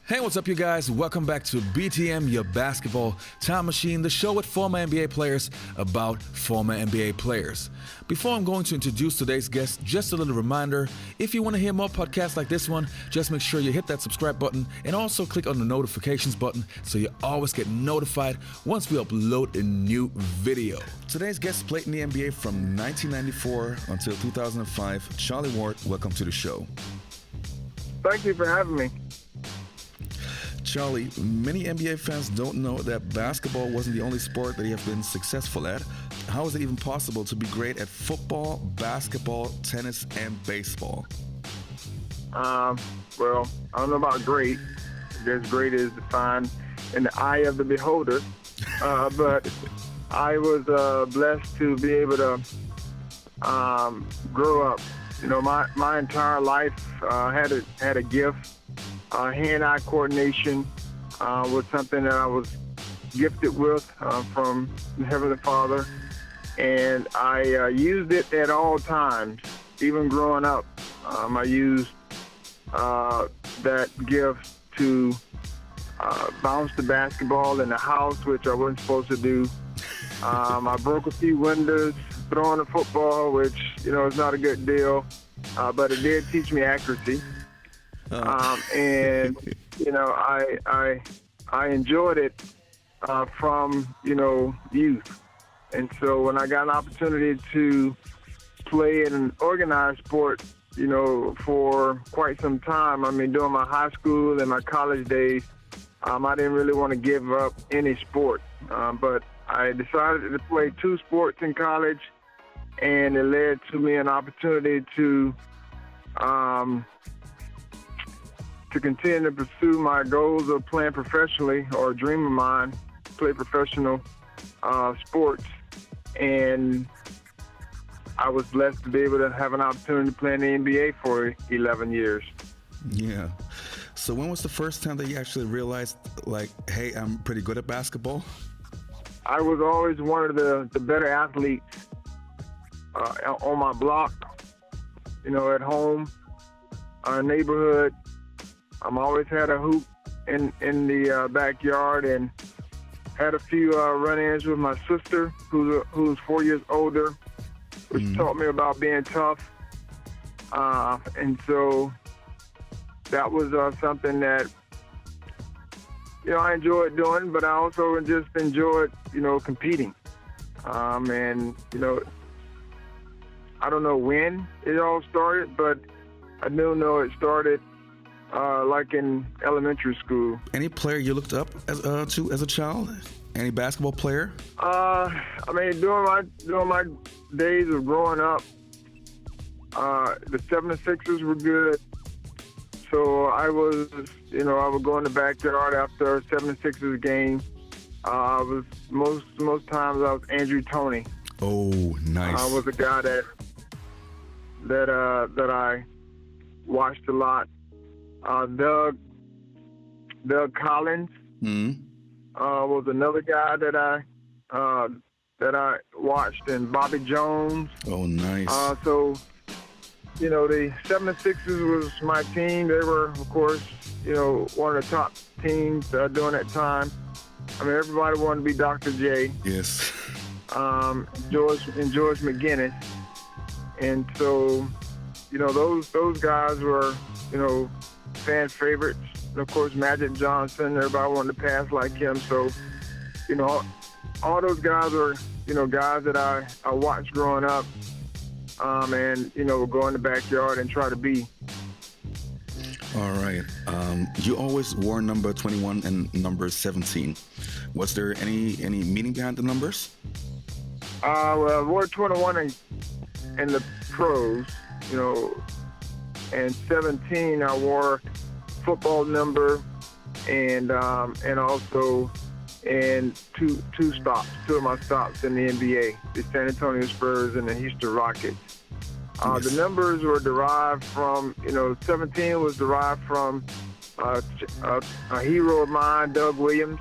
Hey, what's up, you guys? Welcome back to BTM, your basketball time machine, the show with former NBA players about former NBA players. Before I'm going to introduce today's guest, just a little reminder, if you want to hear more podcasts like this one, just make sure you hit that subscribe button and also click on the notifications button so you always get notified once we upload a new video. Today's guest played in the NBA from 1994 until 2005. Charlie Ward, welcome to the show. Thank you for having me. Charlie, many NBA fans don't know that basketball wasn't the only sport that you have been successful at. How is it even possible to be great at football, basketball, tennis, and baseball? Well, I don't know about great. I guess great is defined in the eye of the beholder. But I was blessed to be able to grow up. You know, my entire life had a gift. Hand-eye coordination was something that I was gifted with from the Heavenly Father, and I used it at all times. Even growing up, I used that gift to bounce the basketball in the house, which I wasn't supposed to do. I broke a few windows throwing the football, which, you know, is not a good deal, but it did teach me accuracy. And you know, I enjoyed it from, you know, youth. And so when I got an opportunity to play in an organized sport, you know, for quite some time, I mean, during my high school and my college days, I didn't really want to give up any sport. But I decided to play two sports in college, and it led to me an opportunity to continue to pursue my goals of playing professionally, or a dream of mine, play professional sports. And I was blessed to be able to have an opportunity to play in the NBA for 11 years. Yeah. So when was the first time that you actually realized, like, hey, I'm pretty good at basketball? I was always one of the better athletes on my block, you know, at home, our neighborhood. Always had a hoop in the backyard, and had a few run-ins with my sister, who's 4 years older, which taught me about being tough. And so that was something that, you know, I enjoyed doing, but I also just enjoyed, you know, competing. And, you know, I don't know when it all started, but I do know it started like in elementary school. Any player you looked up to as a child? Any basketball player? I mean, during my days of growing up, the 76ers were good. So I was, you know, I would go in the backyard after a 76ers game. I was most times I was Andrew Toney. Oh, nice. I was a guy that I watched a lot. Doug Collins was another guy that I watched, and Bobby Jones. Oh, nice. So, you know, the 76ers was my team. They were, of course, you know, one of the top teams during that time. I mean, everybody wanted to be Dr. J. Yes. George McGinnis. And so, you know, those guys were, you know, fan favorites. And of course, Magic Johnson, everybody wanted to pass like him. So, you know, all those guys were, you know, guys that I watched growing up, and, you know, would go in the backyard and try to be. All right. You always wore number 21 and number 17. Was there any meaning behind the numbers? Well, I wore 21 in the pros, you know, and 17 I wore football number, and also in two of my stops in the NBA, the San Antonio Spurs and the Houston Rockets. Yes. The numbers were derived from, you know, 17 was derived from a hero of mine, Doug Williams,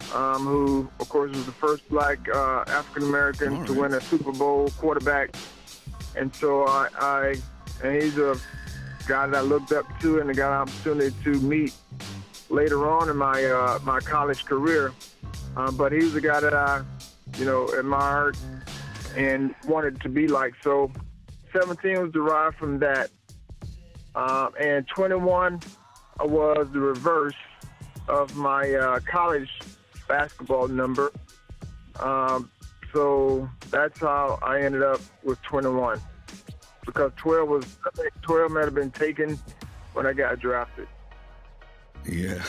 who, of course, was the first black African-American to win a Super Bowl quarterback. And so and he's a guy that I looked up to and I got an opportunity to meet later on in my college career. But he was a guy that I, admired and wanted to be like. So 17 was derived from that. And 21 was the reverse of my college basketball number. So that's how I ended up with 21. Because 12 might have been taken when I got drafted. Yeah.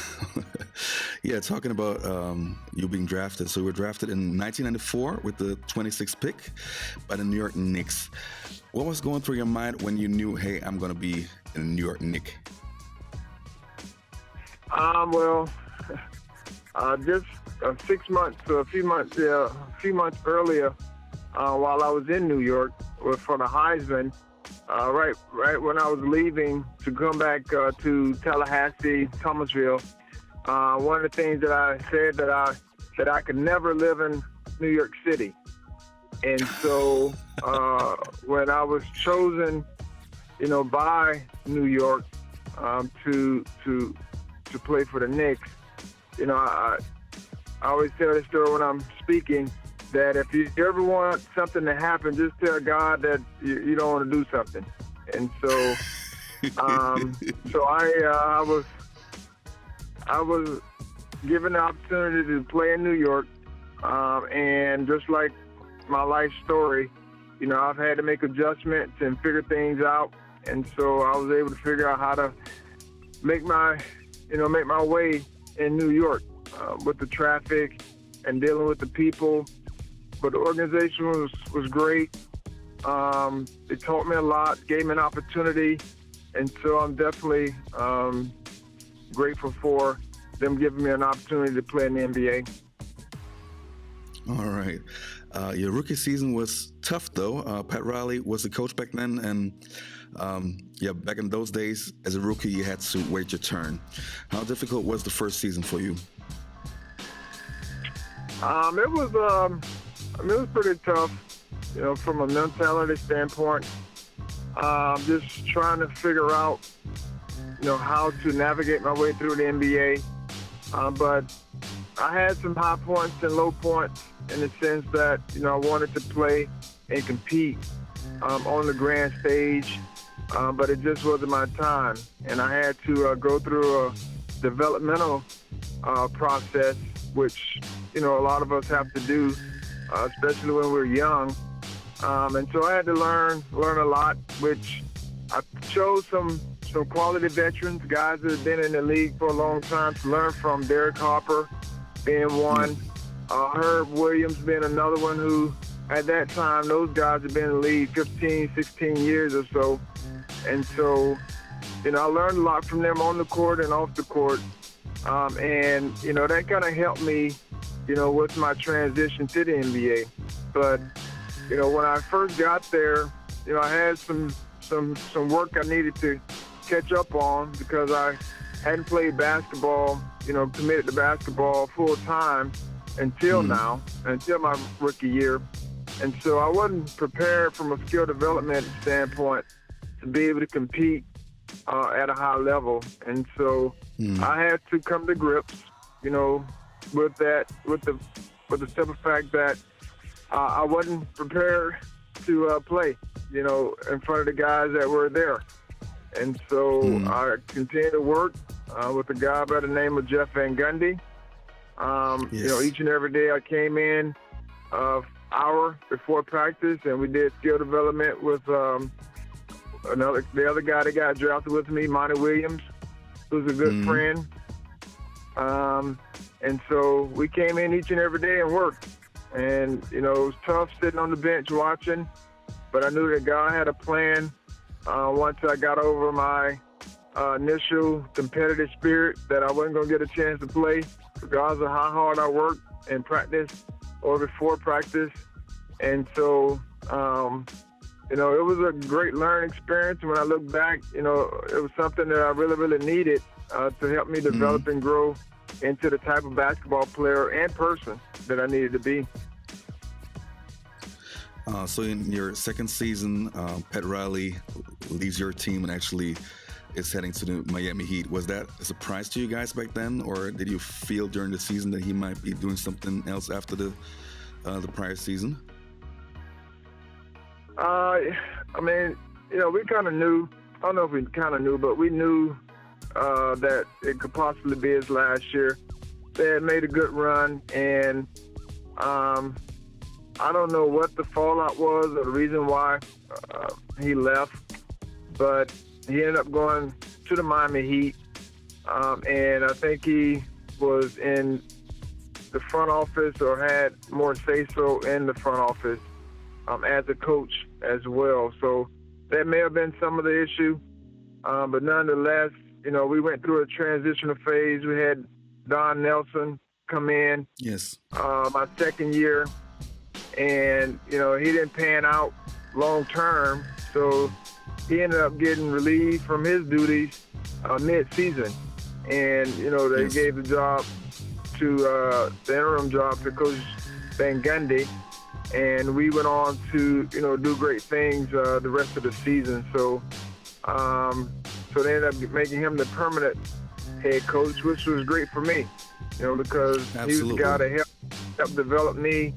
Yeah, talking about you being drafted. So you were drafted in 1994 with the 26th pick by the New York Knicks. What was going through your mind when you knew, hey, I'm going to be a New York Knick? Just 6 months, a few months earlier, while I was in New York for the Heisman, right when I was leaving to come back to Tallahassee, Thomasville, one of the things that I said that I could never live in New York City, and so when I was chosen, by New York to play for the Knicks, I always tell this story when I'm speaking, that if you ever want something to happen, just tell God that you don't want to do something. And so, I was given the opportunity to play in New York, and just like my life story, I've had to make adjustments and figure things out. And so I was able to figure out how to make my way in New York with the traffic and dealing with the people. But the organization was great. It taught me a lot, gave me an opportunity, and so I'm definitely grateful for them giving me an opportunity to play in the NBA. All right. Your rookie season was tough, though. Pat Riley was the coach back then, and back in those days, as a rookie, you had to wait your turn. How difficult was the first season for you? It was pretty tough, from a mentality standpoint. Just trying to figure out, how to navigate my way through the NBA. But I had some high points and low points in the sense that, I wanted to play and compete on the grand stage, but it just wasn't my time. And I had to go through a developmental process, which, a lot of us have to do, especially when we're young. And so I had to learn a lot, which I chose some quality veterans, guys that have been in the league for a long time, to learn from. Derek Harper being one, Herb Williams being another one, who at that time, those guys had been in the league 15, 16 years or so. And so, I learned a lot from them on the court and off the court. And, that kind of helped me, with my transition to the NBA. But, when I first got there, I had some work I needed to catch up on because I hadn't played basketball, committed to basketball full time until now, until my rookie year. And so I wasn't prepared from a skill development standpoint to be able to compete at a high level. And so I had to come to grips, with that, with the simple fact that I wasn't prepared to play, in front of the guys that were there. And so I continued to work with a guy by the name of Jeff Van Gundy. Each and every day I came in hour before practice, and we did skill development with the other guy that got drafted with me, Monty Williams, who's a good friend. And so we came in each and every day and worked. And, it was tough sitting on the bench watching, but I knew that God had a plan. Once I got over my initial competitive spirit, that I wasn't going to get a chance to play, regardless of how hard I worked in practice or before practice. And so, it was a great learning experience. When I look back, it was something that I really, really needed to help me develop and grow into the type of basketball player and person that I needed to be. So in your second season, Pat Riley leaves your team and actually is heading to the Miami Heat. Was that a surprise to you guys back then, or did you feel during the season that he might be doing something else after the prior season? I mean, we kind of knew. I don't know if we kind of knew, but we knew that it could possibly be his last year. They had made a good run, and I don't know what the fallout was or the reason why he left, but he ended up going to the Miami Heat, and I think he was in the front office or had more say-so in the front office as a coach as well. So that may have been some of the issue, but nonetheless, we went through a transitional phase. We had Don Nelson come in. Yes. My second year, and he didn't pan out long term, so he ended up getting relieved from his duties mid-season, and they Yes. gave the job to the interim job to Coach Van Gundy, and we went on to do great things the rest of the season. So they ended up making him the permanent head coach, which was great for me, because he was the guy to help develop me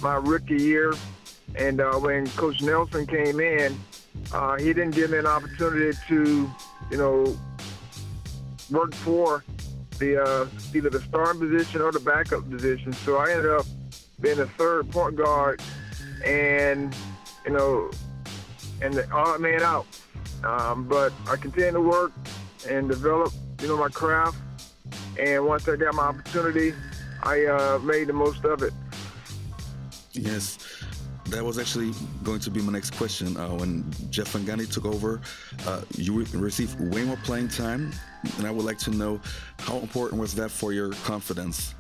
my rookie year. And when Coach Nelson came in, he didn't give me an opportunity to, work for the either the starting position or the backup position. So I ended up being the third point guard, and and the odd man out. But I continued to work and develop, my craft. And once I got my opportunity, I made the most of it. Yes, that was actually going to be my next question. When Jeff Van Gundy took over, you received way more playing time, and I would like to know how important was that for your confidence?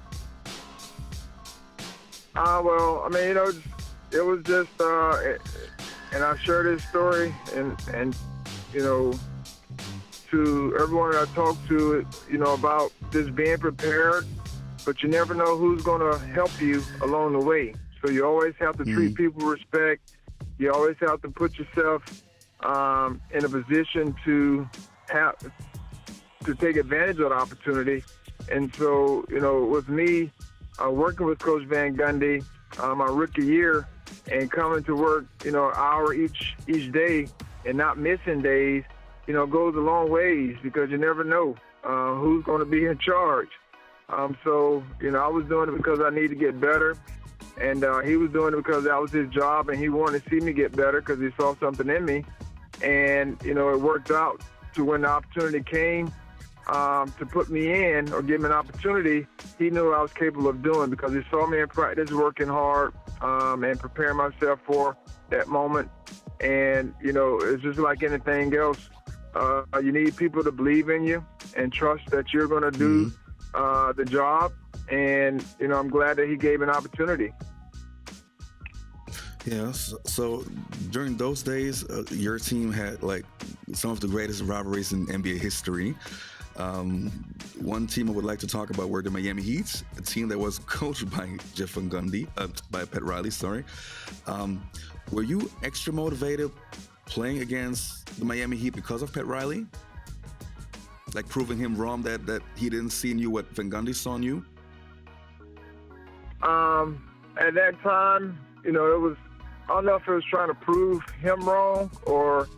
Well, I mean, it was just, and I share this story, and to everyone that I talk to, about just being prepared, but you never know who's going to help you along the way. So you always have to treat people with respect. You always have to put yourself in a position to take advantage of the opportunity. And so, with me working with Coach Van Gundy my rookie year and coming to work, an hour each day and not missing days, goes a long ways, because you never know who's going to be in charge. So, I was doing it because I needed to get better. And he was doing it because that was his job, and he wanted to see me get better because he saw something in me. And, it worked out to when the opportunity came to put me in or give me an opportunity, he knew I was capable of doing, because he saw me in practice working hard and preparing myself for that moment. And, it's just like anything else. You need people to believe in you and trust that you're going to do the job. And, I'm glad that he gave an opportunity. Yeah, so during those days, your team had like some of the greatest rivalries in NBA history. One team I would like to talk about were the Miami Heat, a team that was coached by Jeff Van Gundy, by Pat Riley, sorry. Were you extra motivated playing against the Miami Heat because of Pat Riley? Like proving him wrong that he didn't see in you what Van Gundy saw in you? At that time, it was, I don't know if it was trying to prove him wrong or,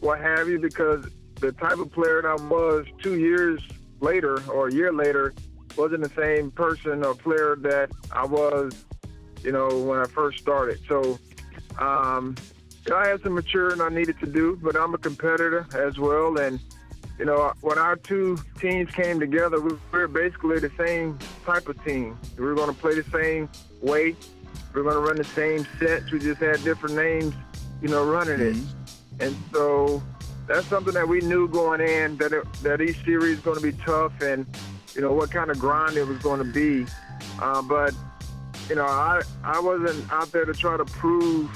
what have you, because the type of player that I was 2 years later or a year later wasn't the same person or player that I was, when I first started. So, I had some maturing I needed to do, but I'm a competitor as well. And, when our two teams came together, we were basically the same type of team. We were going to play the same way. We were going to run the same sets. We just had different names, running it. And so that's something that we knew going in, that each series is going to be tough, and, what kind of grind it was going to be. But, I wasn't out there to try to prove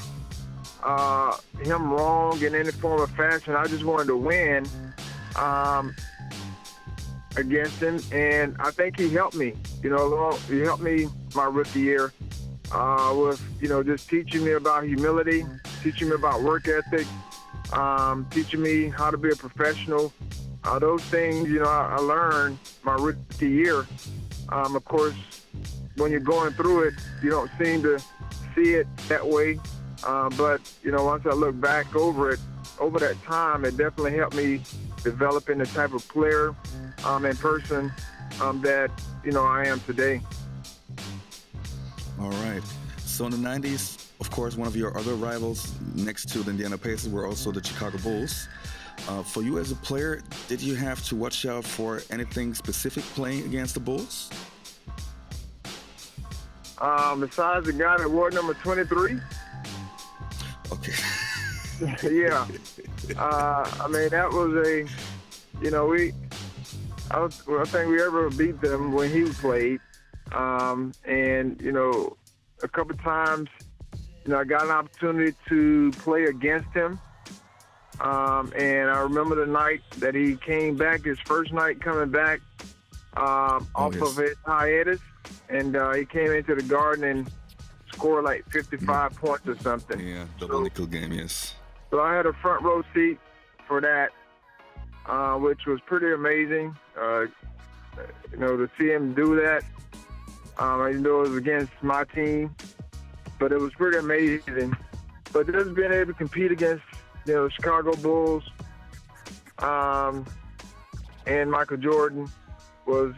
him wrong in any form or fashion. I just wanted to win against him, and I think he helped me. He helped me my rookie year with, just teaching me about humility, teaching me about work ethic, teaching me how to be a professional. Those things, I learned my rookie year. Of course, when you're going through it, you don't seem to see it that way. But once I look back over that time, it definitely helped me develop in the type of player and person that, I am today. All right. So in the 90s, of course, one of your other rivals next to the Indiana Pacers were also the Chicago Bulls. For you as a player, did you have to watch out for anything specific playing against the Bulls? Besides the guy that wore number 23? Okay. Yeah. That was I think we ever beat them when he played. A couple times, I got an opportunity to play against him. And I remember the night that he came back, his first night coming back off of his hiatus. And he came into the Garden and scored like 55 points or something. Yeah, double nickel game, yes. So I had a front row seat for that, which was pretty amazing. To see him do that, even though it was against my team, but it was pretty amazing. But just being able to compete against, the Chicago Bulls and Michael Jordan was,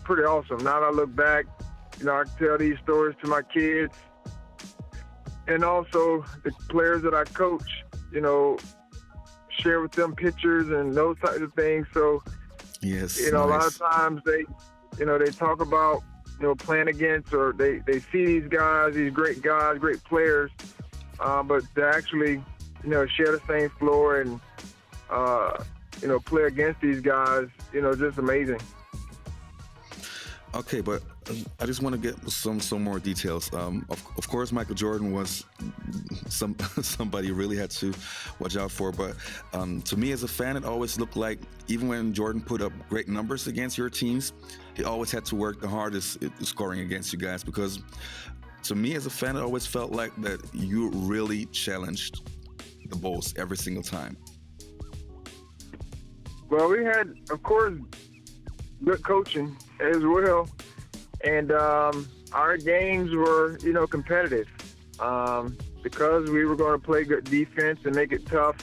pretty awesome. Now that I look back, I can tell these stories to my kids, and also the players that I coach, share with them pictures and those types of things. So, yes, a lot of times they talk about, playing against, or they see these guys, these great guys, great players, but to actually, share the same floor and, play against these guys, just amazing. Okay, but I just want to get some more details. Of course, Michael Jordan was somebody you really had to watch out for. But to me, as a fan, it always looked like even when Jordan put up great numbers against your teams, he always had to work the hardest scoring against you guys. Because to me, as a fan, it always felt like that you really challenged the Bulls every single time. Well, we had, of course, good coaching as well, and our games were, competitive because we were going to play good defense and make it tough.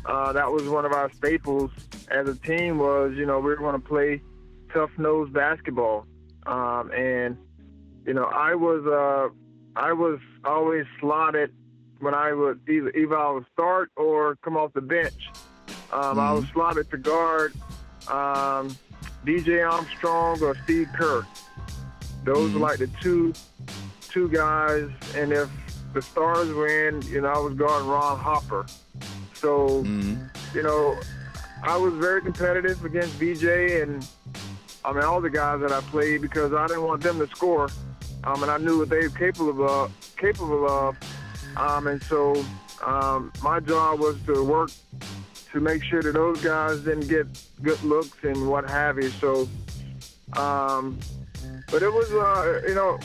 That was one of our staples as a team. Was we were going to play tough-nosed basketball, and I was always slotted when I would either I would start or come off the bench. I was slotted to guard DJ Armstrong or Steve Kerr. Those were like the two guys, and if the stars were in, I was guarding Ron Harper. So, I was very competitive against BJ and all the guys that I played, because I didn't want them to score, and I knew what they were capable of. And so my job was to work to make sure that those guys didn't get good looks and what have you. So, but it was,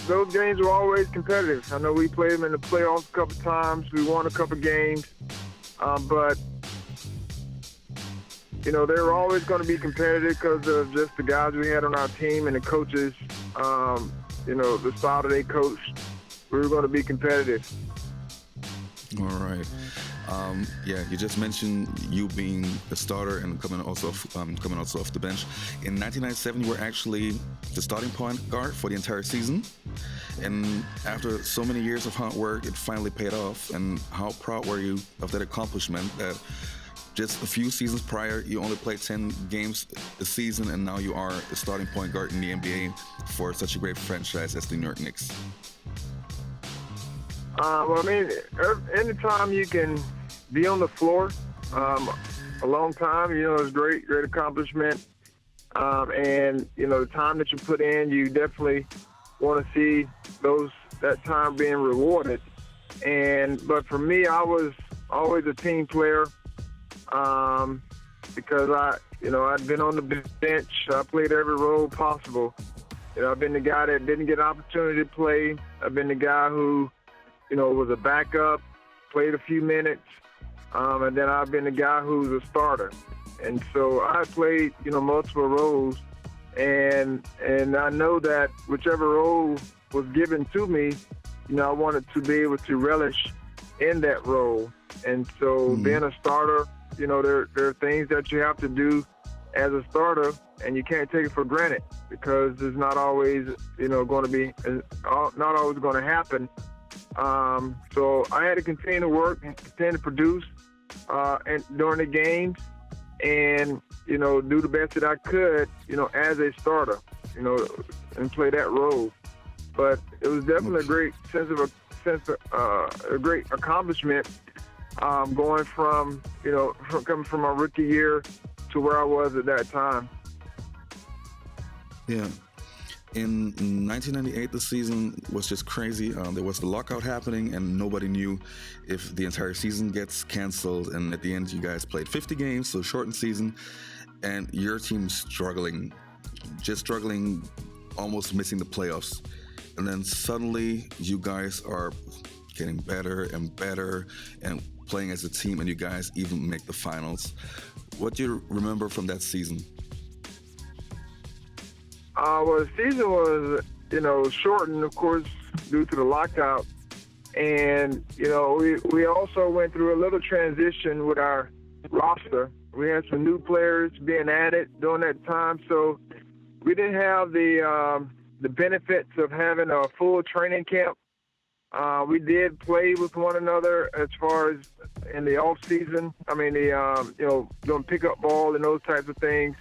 those games were always competitive. I know we played them in the playoffs a couple times. We won a couple games. But, they were always going to be competitive because of just the guys we had on our team and the coaches, the style that they coached. We were going to be competitive. All right. You just mentioned you being a starter and coming also off the bench. In 1997, you were actually the starting point guard for the entire season. And after so many years of hard work, it finally paid off. And how proud were you of that accomplishment? That just a few seasons prior, you only played 10 games a season, and now you are the starting point guard in the NBA for such a great franchise as the New York Knicks. Anytime you can be on the floor a long time, it's great accomplishment. And, the time that you put in, you definitely want to see that time being rewarded. But for me, I was always a team player because I'd been on the bench. I played every role possible. I've been the guy that didn't get an opportunity to play. I've been the guy who was a backup, played a few minutes. and then I've been the guy who's a starter. And so I played, multiple roles, and I know that whichever role was given to me, I wanted to be able to relish in that role. And so being a starter, there are things that you have to do as a starter, and you can't take it for granted because it's not always, going to be, not always going to happen. So I had to continue to work and continue to produce and during the games, and do the best that I could, as a starter, and play that role. But it was definitely a great a great accomplishment, going from coming from my rookie year to where I was at that time. Yeah. In 1998, the season was just crazy. There was the lockout happening, and nobody knew if the entire season gets canceled. And at the end, you guys played 50 games, so shortened season, and your team struggling, almost missing the playoffs. And then suddenly, you guys are getting better and better and playing as a team, and you guys even make the finals. What do you remember from that season? Well, the season was, shortened, of course, due to the lockout. And, we also went through a little transition with our roster. We had some new players being added during that time. So we didn't have the benefits of having a full training camp. We did play with one another as far as in the off season. I mean, doing pickup ball and those types of things.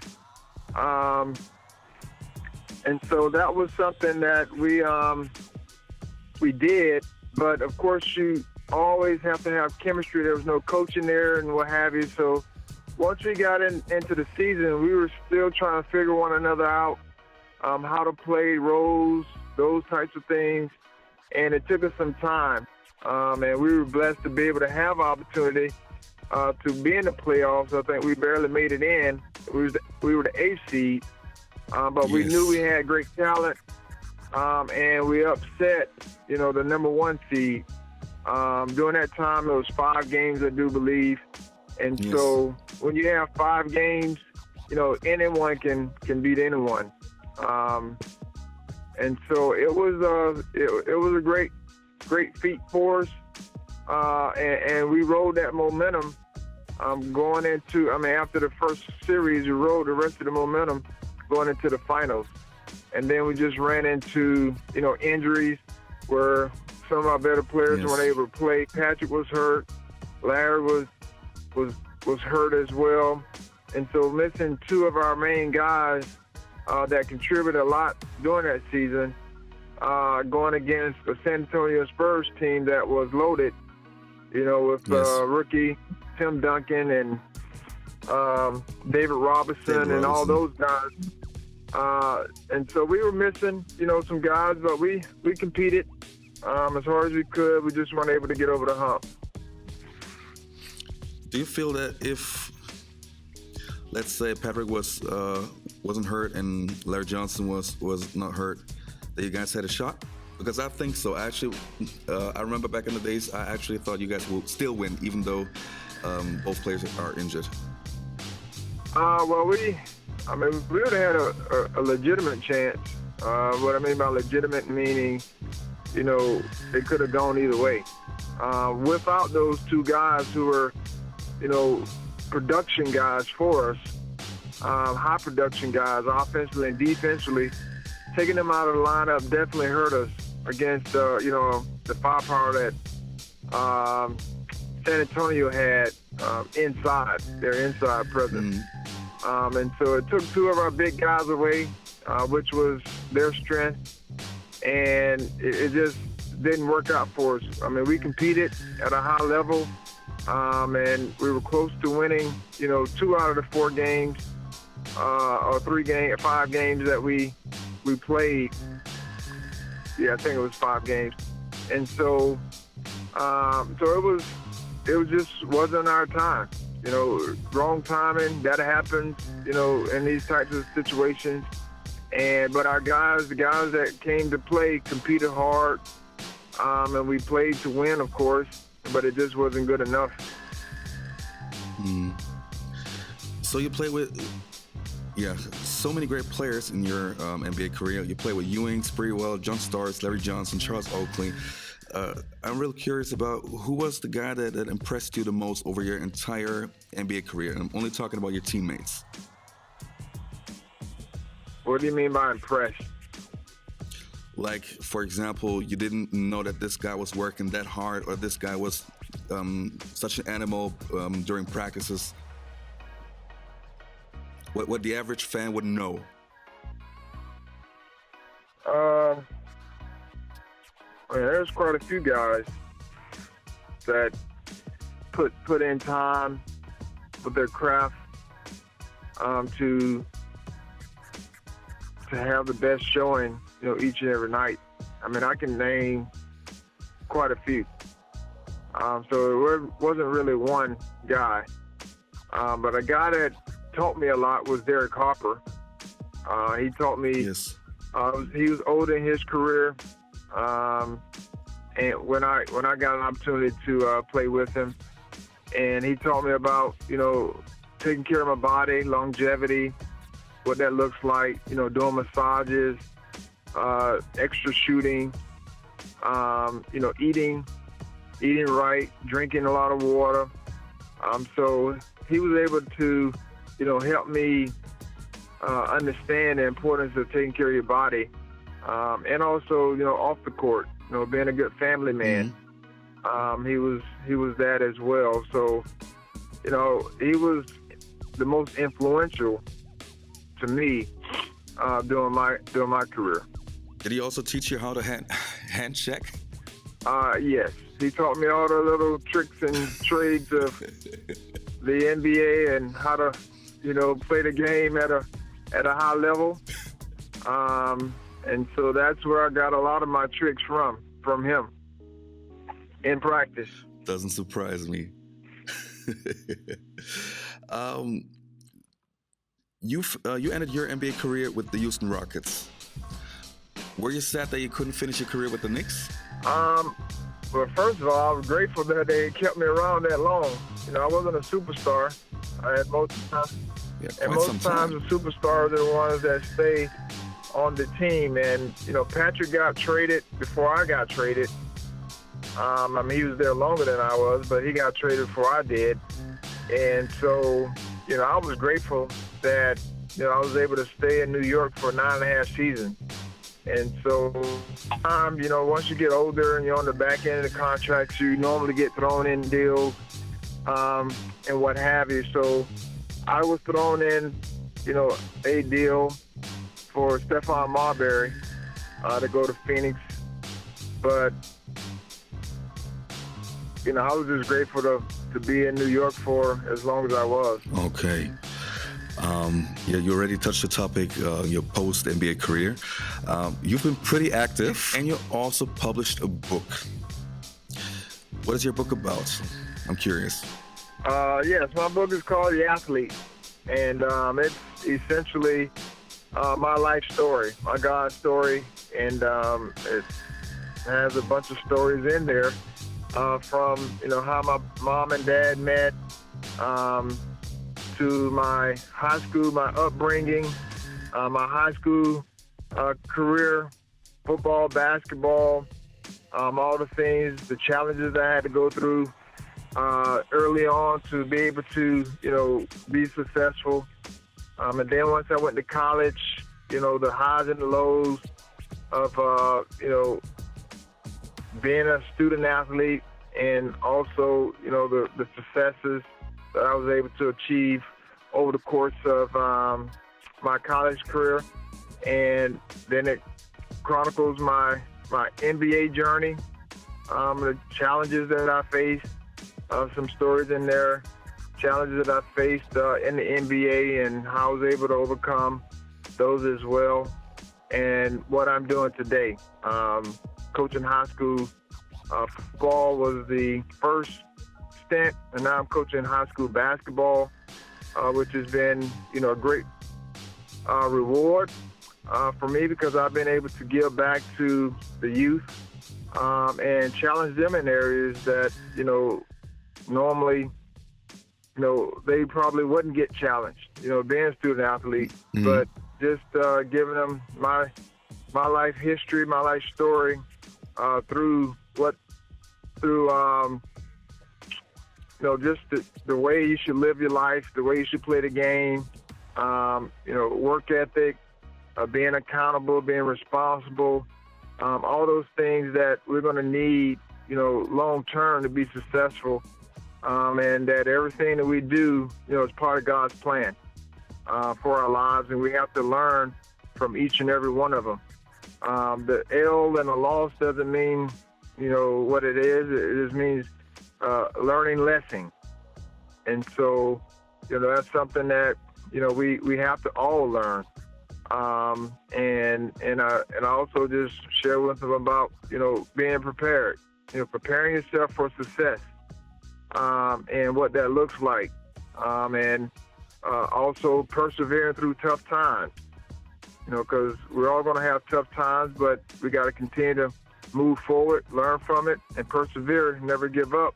And so that was something that we did, but of course you always have to have chemistry. There was no coaching there and what have you. So once we got into the season, we were still trying to figure one another out, how to play roles, those types of things. And it took us some time. And we were blessed to be able to have opportunity to be in the playoffs. I think we barely made it in. We were the 8th seed. But we knew we had great talent, and we upset, the number 1 seed. During that time, it was 5 games, I do believe. And so when you have 5 games, anyone can beat anyone. And so it was a great feat for us, and we rode that momentum going into. After the first series, we rode the rest of the momentum going into the finals. And then we just ran into, injuries where some of our better players weren't able to play. Patrick was hurt. Larry was hurt as well. And so missing 2 of our main guys that contributed a lot during that season, going against a San Antonio Spurs team that was loaded, with rookie Tim Duncan and David Robinson and all those guys. And so we were missing, some guys, but we competed as hard as we could. We just weren't able to get over the hump. Do you feel that if, let's say, Patrick wasn't hurt and Larry Johnson was not hurt, that you guys had a shot? Because I think so. Actually, I remember back in the days, I actually thought you guys will still win, even though both players are injured. Well, we would have had a legitimate chance. What I mean by legitimate meaning, it could have gone either way. Without those 2 guys who were, production guys for us, high production guys, offensively and defensively, taking them out of the lineup definitely hurt us against, the firepower that San Antonio had inside, their inside presence. And so it took 2 of our big guys away, which was their strength, and it just didn't work out for us. We competed at a high level, and we were close to winning, 2 out of the 4 games, or 5 games that we played. Yeah, I think it was 5 games. And so, it just wasn't our time. Wrong timing, that happens, in these types of situations. But our guys, the guys that came to play, competed hard, and we played to win, of course, but it just wasn't good enough. So you play with, so many great players in your NBA career. You play with Ewing, Sprewell, John Starks, Larry Johnson, Charles Oakley. I'm real curious about who was the guy that impressed you the most over your entire NBA career. I'm only talking about your teammates. What do you mean by impressed? Like, for example, you didn't know that this guy was working that hard, or this guy was such an animal during practices. What the average fan wouldn't know. There's quite a few guys that put in time with their craft to have the best showing, each and every night. I mean, I can name quite a few. So it wasn't really one guy. But a guy that taught me a lot was Harper. He taught me. Yes. He was older in his career, and when I got an opportunity to play with him, and he taught me about taking care of my body, longevity, what that looks like, doing massages, extra shooting, eating right, drinking a lot of water. So he was able to, help me understand the importance of taking care of your body, and also, off the court, being a good family man. He was that as well. So, he was the most influential to me during my career. Did he also teach you how to hand check? Yes, he taught me all the little tricks and trades of the NBA and how to, play the game at a high level. And so that's where I got a lot of my tricks from him in practice. Doesn't surprise me. You ended your NBA career with the Houston Rockets. Were you sad that you couldn't finish your career with the Knicks? Well, first of all, I was grateful that they kept me around that long. I wasn't a superstar. Most times the superstars are the ones that stay on the team. And, Patrick got traded before I got traded. He was there longer than I was, but he got traded before I did. And so, I was grateful that, I was able to stay in New York for 9.5 seasons. And so, once you get older and you're on the back end of the contracts, you normally get thrown in deals and what have you. So I was thrown in, a deal for Stephon Marbury to go to Phoenix. But, I was just grateful to be in New York for as long as I was. Okay. You already touched the topic, your post-NBA career. You've been pretty active, and you also published a book. What is your book about? I'm curious. Yes, my book is called The Athlete, and it's essentially my life story, my God story, and it has a bunch of stories in there from, how my mom and dad met, to my high school, my upbringing, my high school career, football, basketball, all the things, the challenges I had to go through early on to be able to, be successful. And then once I went to college, the highs and the lows of, being a student athlete, and also, the successes that I was able to achieve over the course of my college career. And then it chronicles my NBA journey, the challenges that I faced, some stories in there, challenges that I faced in the NBA and how I was able to overcome those as well, and what I'm doing today. Coaching high school football was the first stint, and now I'm coaching high school basketball, which has been, a great reward for me, because I've been able to give back to the youth and challenge them in areas that, normally they probably wouldn't get challenged, being a student athlete. Mhm. But just giving them my life history, my life story, through just the way you should live your life, the way you should play the game, work ethic, being accountable, being responsible, all those things that we're going to need, long term to be successful, and that everything that we do, is part of God's plan for our lives, and we have to learn from each and every one of them. The L and the loss doesn't mean, what it is. It just means learning lessons. And so, that's something that, we have to all learn. And I also just share with them about, being prepared, preparing yourself for success, and what that looks like. And also persevering through tough times, because we're all going to have tough times, but we got to continue to move forward, learn from it, and persevere, never give up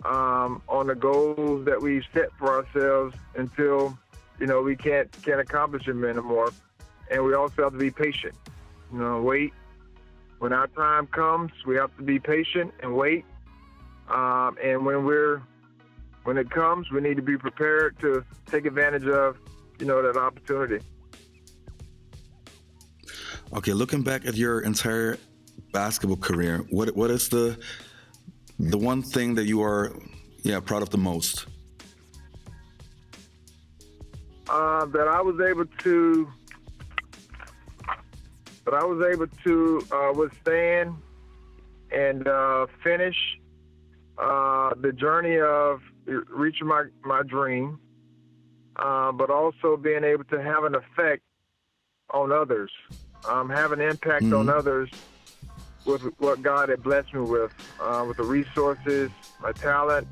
on the goals that we set for ourselves until, we can't accomplish them anymore. And we also have to be patient, wait. When our time comes, we have to be patient and wait. And when it comes, we need to be prepared to take advantage of, that opportunity. Okay, looking back at your entire basketball career, what is the one thing that you are proud of the most? That I was able to withstand and finish the journey of reaching my dream, but also being able to have an effect on others, have an impact on others with what God had blessed me with the resources, my talent,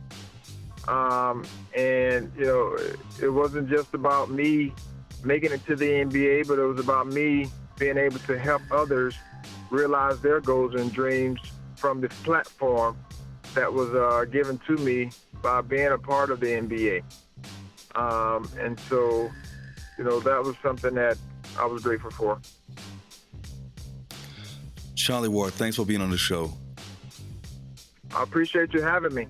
and it wasn't just about me making it to the NBA, but it was about me being able to help others realize their goals and dreams from this platform that was given to me by being a part of the NBA. And so, that was something that I was grateful for. Charlie Ward, thanks for being on the show. I appreciate you having me.